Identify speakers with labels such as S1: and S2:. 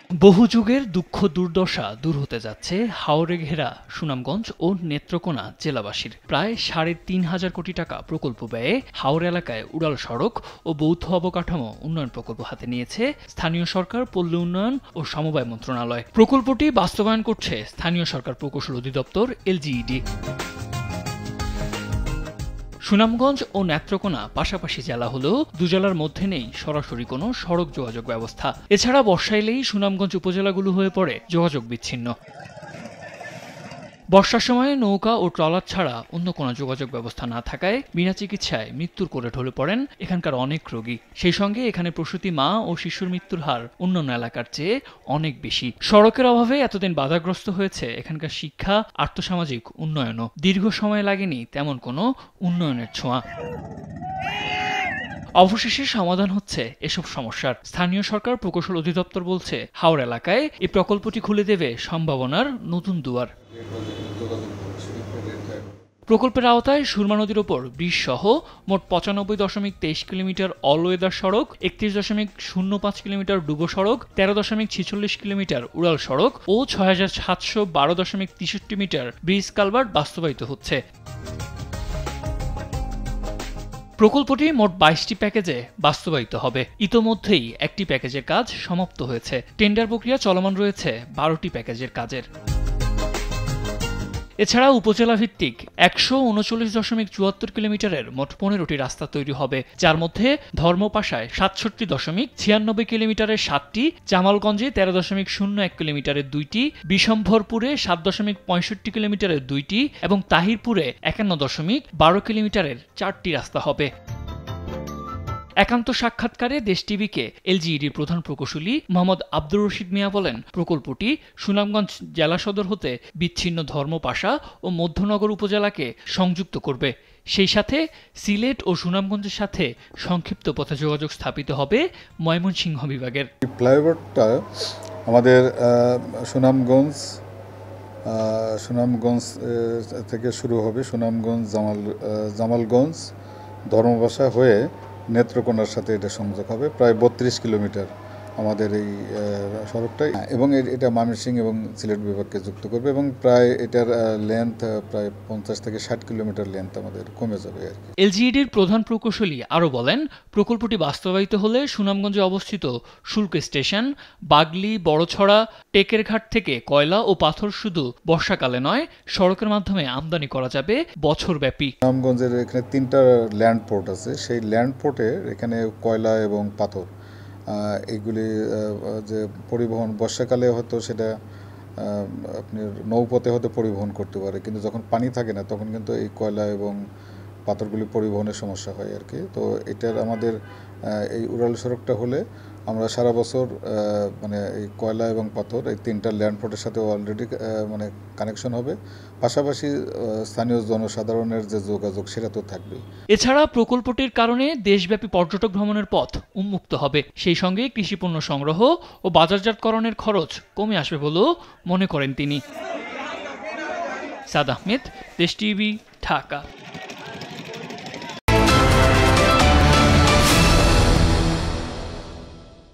S1: বহু যুগের দুঃখ দুর্দশা দূর হতে যাচ্ছে হাওরে ঘেরা সুনামগঞ্জ ও নেত্রকোনা জেলাবাসীর। প্রায় ৩.৫ কোটি টাকা প্রকল্প ব্যয়ে হাওর এলাকায় উড়াল সড়ক ও বৌদ্ধ অবকাঠামো উন্নয়ন প্রকল্প হাতে নিয়েছে স্থানীয় সরকার, পল্লী উন্নয়ন ও সমবায় মন্ত্রণালয়। প্রকল্পটি বাস্তবায়ন করছে স্থানীয় সরকার প্রকৌশল অধিদপ্তর এলজিইডি। সুনামগঞ্জ ও নেত্রকোনা পাশাপাশি জেলা হলেও দুজেলার মধ্যে নেই সরাসরি কোনো সড়ক যোগাযোগ ব্যবস্থা। এছাড়া বর্ষা এলেই সুনামগঞ্জ উপজেলাগুলো হয়ে পড়ে যোগাযোগ বিচ্ছিন্ন। বর্ষার সময়ে নৌকা ও ট্রলার ছাড়া অন্য কোনো যোগাযোগ ব্যবস্থা না থাকায় বিনা চিকিৎসায় মৃত্যুর কোলে ঢলে পড়েন এখানকার অনেক রোগী। সেই সঙ্গে এখানে প্রসূতি মা ও শিশুর মৃত্যুর হার অন্যান্য এলাকার চেয়ে অনেক বেশি। সড়কের অভাবে এতদিন বাধাগ্রস্ত হয়েছে এখানকার শিক্ষা, আর্থসামাজিক উন্নয়নও। দীর্ঘ সময় লাগেনি তেমন কোনো উন্নয়নের ছোঁয়া। অবশেষে সমাধান হচ্ছে এসব সমস্যার। স্থানীয় সরকার প্রকৌশল অধিদপ্তর বলছে, হাওর এলাকায় এই প্রকল্পটি খুলে দেবে সম্ভাবনার নতুন দুয়ার। প্রকল্পের আওতায় সুরমা নদীর ওপর ব্রিজ সহ মোট ৯৫.২৩ কিলোমিটার অল ওয়েদার সড়ক, ৩১.০৫ কিলোমিটার ডুবো সড়ক, ১৩.৪৬ কিলোমিটার উড়াল সড়ক ও ৬,৭১২.৬৩ মিটার ব্রিজ কালভার্ট বাস্তবায়িত হচ্ছে। প্রকল্পটি মোট ২২টি প্যাকেজে বাস্তবায়িত হবে। ইতোমধ্যেই একটি প্যাকেজের কাজ সমাপ্ত হয়েছে। টেন্ডার প্রক্রিয়া চলমান রয়েছে ১২টি প্যাকেজের কাজের। এছাড়া উপজেলা ভিত্তিক ১৩৯.৭৪ কিলোমিটারের মোট ১৫টি রাস্তা তৈরি হবে, যার মধ্যে ধর্মপাশায় ৬৭.৯৬ কিলোমিটারের ৭টি, জামালগঞ্জে ১৩.০১ কিলোমিটারের ২টি, বিশম্ভরপুরে ৭.৬৫ কিলোমিটারের ২টি এবং তাহিরপুরে ৫১.১২ কিলোমিটারের ৪টি রাস্তা হবে। একান্ত সাক্ষাৎকারে দেশ টিভিকে এলজিইডির প্রধান প্রকৌশলী মোহাম্মদ আব্দুর রশিদ মিয়া বলেন, প্রকল্পটি সুনামগঞ্জ জেলা সদর হতে বিচ্ছিন্ন ধর্মপাশা ও মধ্যনগর উপজেলাকে সংযুক্ত করবে। সেই সাথে সিলেট ও সুনামগঞ্জের সাথে সংক্ষিপ্ত পথে যোগাযোগ স্থাপিত হবে ময়মনসিংহ বিভাগের।
S2: ফ্লাইওভারটা আমাদের সুনামগঞ্জ থেকে শুরু হবে, সুনামগঞ্জ জামালগঞ্জ ধর্মপাশা হয়ে নেত্রকোনার সাথে এটা সংযোগ হবে। প্রায় ৩২ কিলোমিটার আমাদের এই সড়কটাই, এবং এটা ময়মনসিংহ এবং সিলেট বিভাগকে যুক্ত করবে এবং প্রায় এটার লেন্থ প্রায় ৫০ থেকে ৬০ কিলোমিটার লেন্থ আমাদের কমে যাবে আর কি।
S1: এলজিইডির প্রধান প্রকৌশলী আরও বলেন, প্রকল্পটি বাস্তবায়িত হলে সুনামগঞ্জে অবস্থিত শুল্ক স্টেশন, বাগলি, বড়ছড়া, টেকের ঘাট থেকে কয়লা ও পাথর শুধু বর্ষাকালে নয়, সড়কের মাধ্যমে আমদানি করা যাবে বছরব্যাপী।
S2: সুনামগঞ্জের এখানে ৩টা ল্যান্ড পোর্ট আছে। সেই ল্যান্ড পোর্টে এখানে কয়লা এবং পাথর এইগুলি যে পরিবহন, বর্ষাকালে হয়তো সেটা আপনি নৌপথে হয়তো পরিবহন করতে পারে, কিন্তু যখন পানি থাকে না তখন কিন্তু এই কয়লা এবং পাথরগুলি পরিবহনের সমস্যা হয় আর কি। তো এটার আমাদের এই উড়াল সড়কটা হলে আমরা সারা বছর মানে এই কয়লা এবং পাথর এই ৩টা ল্যান্ড পোর্টের সাথে অলরেডি মানে কানেকশন হবে, পাশাপাশি স্থানীয় জনসাধারণের যে যোগাযোগ সেটা তো থাকবেই।
S1: এছাড়া প্রকল্পটির কারণে দেশব্যাপী পর্যটক ভ্রমণের পথ উন্মুক্ত হবে। সেই সঙ্গে কৃষিপণ্য সংগ্রহ ও বাজারজাতকরণের খরচ কমে আসবে বলেও মনে করেন তিনি। সাদ আহমেদ, দেশ টিভি, ঢাকা।